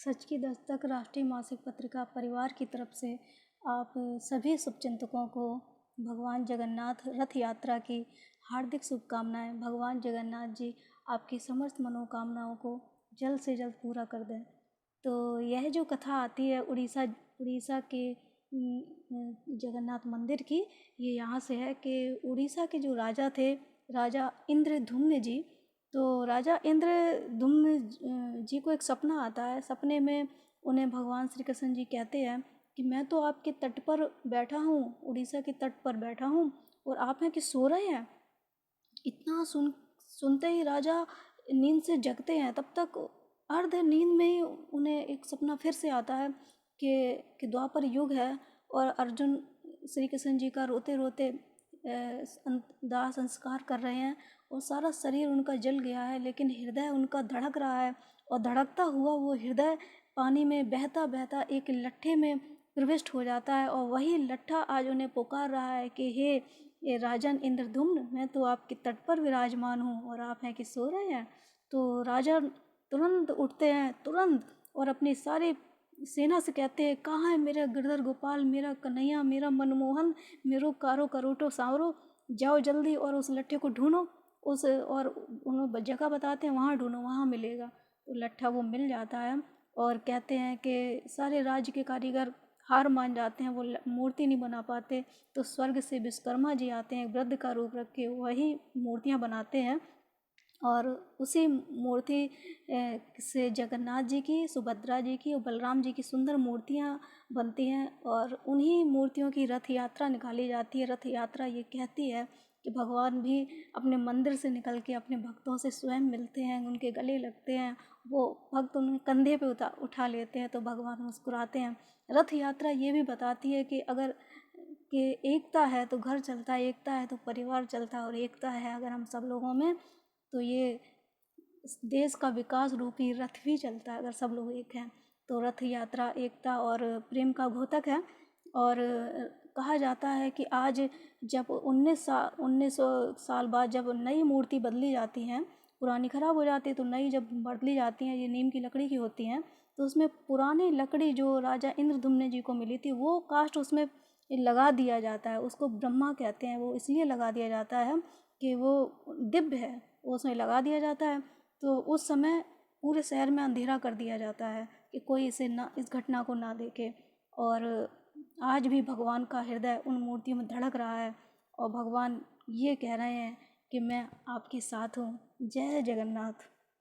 सच की दस्तक राष्ट्रीय मासिक पत्रिका परिवार की तरफ से आप सभी शुभचिंतकों को भगवान जगन्नाथ रथ यात्रा की हार्दिक शुभकामनाएं। भगवान जगन्नाथ जी आपकी समस्त मनोकामनाओं को जल्द से जल्द पूरा कर दें। तो यह जो कथा आती है उड़ीसा के जगन्नाथ मंदिर की, ये यहाँ से है कि उड़ीसा के जो राजा थे, राजा इंद्रद्युम्न जी, तो राजा इंद्रद्युम्न जी को एक सपना आता है। सपने में उन्हें भगवान श्री कृष्ण जी कहते हैं कि मैं तो आपके तट पर बैठा हूँ, उड़ीसा के तट पर बैठा हूँ और आप हैं कि सो रहे हैं। इतना सुनते ही राजा नींद से जगते हैं। तब तक अर्ध नींद में ही उन्हें एक सपना फिर से आता है कि द्वापर युग है और अर्जुन श्री कृष्ण जी का रोते रोते दाह संस्कार कर रहे हैं और सारा शरीर उनका जल गया है, लेकिन हृदय उनका धड़क रहा है और धड़कता हुआ वो हृदय पानी में बहता बहता एक लट्ठे में प्रविष्ट हो जाता है और वही लट्ठा आज उन्हें पुकार रहा है कि हे ये राजन इंद्रद्युम्न, मैं तो आपके तट पर विराजमान हूँ और आप हैं कि सो रहे हैं। तो राजा तुरंत उठते हैं तुरंत और अपनी सारी सेना से कहते हैं, कहाँ है मेरा गिरधर गोपाल, मेरा कन्हैया, मेरा मनमोहन, मेरो कारो करोटो सांवरो, जाओ जल्दी और उस लट्ठे को ढूंढो। और उन्हें जगह बताते हैं, वहाँ ढूंढो, वहाँ मिलेगा। तो लट्ठा वो मिल जाता है और कहते हैं कि सारे राज्य के कारीगर हार मान जाते हैं, वो मूर्ति नहीं बना पाते। तो स्वर्ग से विश्वकर्मा जी आते हैं, वृद्ध का रूप रख के वही मूर्तियाँ बनाते हैं और उसी मूर्ति से जगन्नाथ जी की, सुभद्रा जी की और बलराम जी की सुंदर मूर्तियाँ बनती हैं और उन्हीं मूर्तियों की रथ यात्रा निकाली जाती है। रथ यात्रा ये कहती है कि भगवान भी अपने मंदिर से निकल के अपने भक्तों से स्वयं मिलते हैं, उनके गले लगते हैं, वो भक्त उनके कंधे पे उठा लेते हैं तो भगवान मुस्कुराते हैं। रथ यात्रा ये भी बताती है कि अगर कि एकता है तो घर चलता है, एकता है तो परिवार चलता है और एकता है अगर हम सब लोगों में, तो ये देश का विकास रूपी रथ भी चलता है अगर सब लोग एक हैं। तो रथ यात्रा एकता और प्रेम का द्योतक है। और कहा जाता है कि आज जब 1900 साल बाद जब नई मूर्ति बदली जाती हैं, पुरानी ख़राब हो जाती है तो नई जब बदली जाती हैं, ये नीम की लकड़ी की होती हैं, तो उसमें पुरानी लकड़ी जो राजा इंद्रद्युम्न जी को मिली थी वो काष्ठ उसमें लगा दिया जाता है। उसको ब्रह्मा कहते हैं, वो इसलिए लगा दिया जाता है कि वो दिव्य है, वो उसमें लगा दिया जाता है। तो उस समय पूरे शहर में अंधेरा कर दिया जाता है कि कोई इस घटना को ना देखे। और आज भी भगवान का हृदय उन मूर्तियों में धड़क रहा है और भगवान ये कह रहे हैं कि मैं आपके साथ हूँ। जय जगन्नाथ।